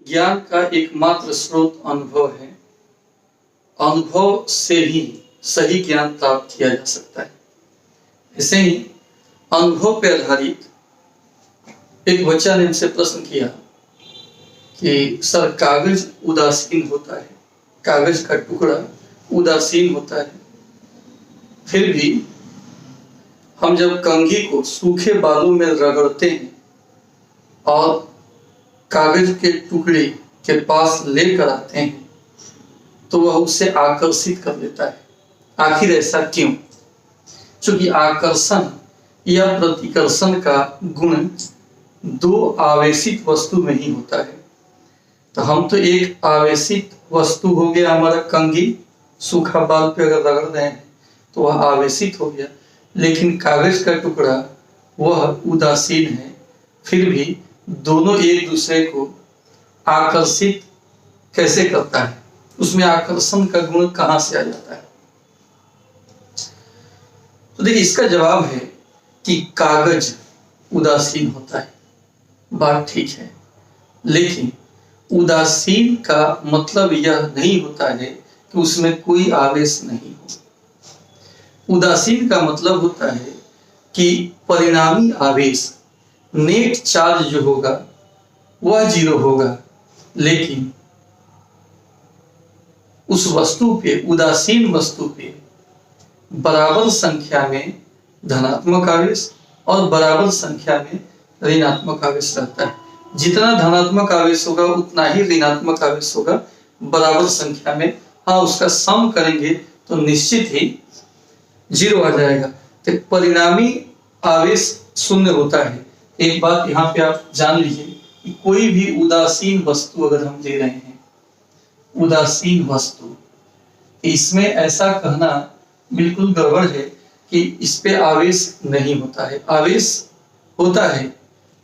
ज्ञान का एकमात्र स्रोत अनुभव है। अनुभव से ही सही ज्ञान प्राप्त किया जा सकता है। ऐसे ही अनुभव पर आधारित एक बच्चा ने हमसे प्रश्न किया कि सर कागज उदासीन होता है, कागज का टुकड़ा उदासीन होता है, फिर भी हम जब कंघी को सूखे बालू में रगड़ते हैं और कागज के टुकड़े के पास लेकर आते हैं तो वह उसे आकर्षित कर लेता है। आखिर ऐसा क्यों? क्योंकि आकर्षण या प्रतिकर्षण का गुण दो आवेशित वस्तु में ही होता है। तो हम तो एक आवेशित वस्तु हो गया हमारा कंघी, सूखा बाल पे अगर रगड़ रहे हैं तो वह आवेशित हो गया, लेकिन कागज का टुकड़ा वह उदासीन है। फिर भी दोनों एक दूसरे को आकर्षित कैसे करता है? उसमें आकर्षण का गुण कहां से आ जाता है? तो देखिए, इसका जवाब है कि कागज उदासीन होता है, बात ठीक है, लेकिन उदासीन का मतलब यह नहीं होता है कि उसमें कोई आवेश नहीं हो। उदासीन का मतलब होता है कि परिणामी आवेश, नेट चार्ज जो होगा वह 0 होगा, लेकिन उस वस्तु पे, उदासीन वस्तु पे बराबर संख्या में धनात्मक आवेश और बराबर संख्या में ऋणात्मक आवेश रहता है। जितना धनात्मक आवेश होगा उतना ही ऋणात्मक आवेश होगा, बराबर संख्या में। हाँ, उसका सम करेंगे तो निश्चित ही 0 आ जाएगा। तो परिणामी आवेश 0 होता है। एक बात यहाँ पे आप जान लीजिए कि कोई भी उदासीन वस्तु अगर हम ले रहे हैं, उदासीन वस्तु, इसमें ऐसा कहना बिल्कुल गड़बड़ है कि इस पे आवेश नहीं होता है। आवेश होता है,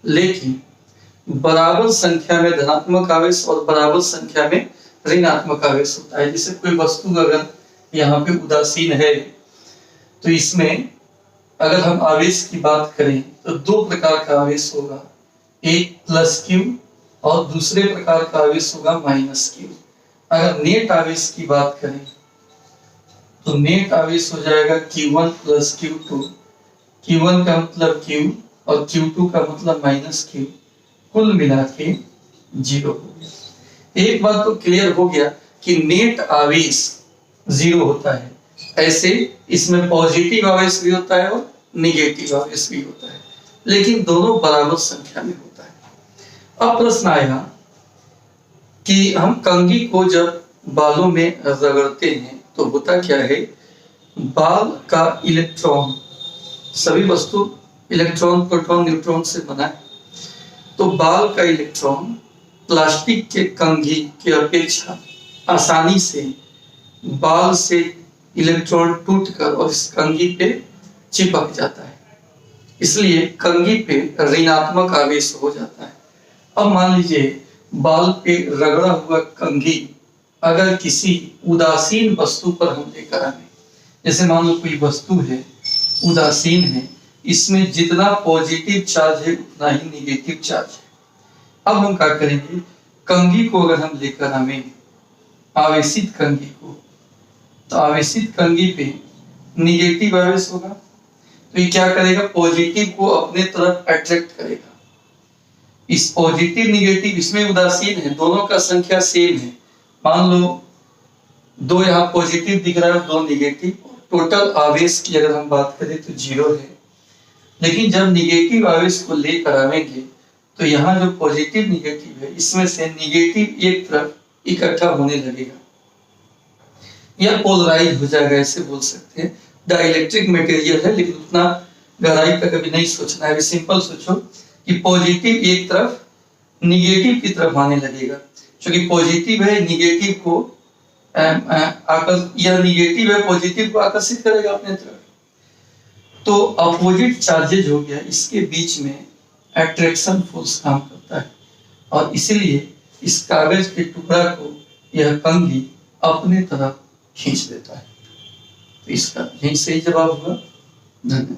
लेकिन बराबर संख्या में धनात्मक आवेश और बराबर संख्या में ऋणात्मक आवेश होता है। जैसे कोई वस्तु अगर यहाँ पे उदासीन है तो इसमें अगर हम आवेश की बात करें तो 2 प्रकार का आवेश होगा, एक +Q और दूसरे प्रकार का आवेश होगा -Q। अगर नेट आवेश की बात करें तो नेट आवेश हो जाएगा Q1 + Q2। Q1 का मतलब Q और Q2 का मतलब -Q, कुल मिला के 0 हो गया। एक बात तो क्लियर हो गया कि नेट आवेश 0 होता है। ऐसे इसमें पॉजिटिव आवेश भी होता है और निगेटिव आवेश भी होता है, लेकिन दोनों बराबर संख्या में होता है। अब प्रश्न आएगा कि हम कंघी को जब बालों में रगड़ते हैं तो होता क्या है? बाल का इलेक्ट्रॉन, सभी वस्तु इलेक्ट्रॉन, प्रोटॉन, न्यूट्रॉन से बना है, तो बाल का इलेक्ट्रॉन प्लास्टिक के कंघी की अपेक्षा आसानी से बाल से इलेक्ट्रॉन टूटकर और इस कंघी पे चिपक जाता है, इसलिए कंघी पे ऋणात्मक आवेश हो जाता है। अब मान लीजिए बाल पे रगड़ा हुआ कंघी अगर किसी उदासीन वस्तु पर हम लेकर आए, जैसे मान लो कोई वस्तु है उदासीन है, इसमें जितना पॉजिटिव चार्ज है उतना ही निगेटिव चार्ज है। अब हम क्या करेंगे? कंघी को अगर हम लेकर आए, आवेशित कंघी को, तो आवेशित कंघी पे निगेटिव आवेश होगा, तो ये क्या करेगा? पॉजिटिव को अपने तरफ अट्रैक्ट करेगा। इस पॉजिटिव निगेटिव इसमें उदासीन है, दोनों का संख्या सेम है। मान लो 2 यहाँ पॉजिटिव दिख रहा है, 2 निगेटिव, टोटल आवेश की अगर हम बात करें तो 0 है। लेकिन जब निगेटिव आवेश को लेकर आवेंगे तो यहाँ जो पॉजिटिव निगेटिव है, इसमें से निगेटिव एक तरफ इकट्ठा होने लगेगा या पोलराइज हो जाएगा, ऐसे बोल सकते हैं। डाइलेक्ट्रिक मटेरियल है, लेकिन उतना गहराई का कभी नहीं सोचना है। सिंपल सोचो कि पॉजिटिव एक तरफ निगेटिव की तरफ आने लगेगा, क्योंकि पॉजिटिव है, निगेटिव को यह निगेटिव है, पॉजिटिव को आकर्षित करेगा अपने तरफ। तो अपोजिट चार्जेज हो गया, इसके बीच में अट्रैक्शन फोर्स काम करता है और इसलिए इस कागज के टुकड़ा को यह कंघी अपने तरफ खींच देता है। तो इसका यही सही जवाब होगा। धन्यवाद।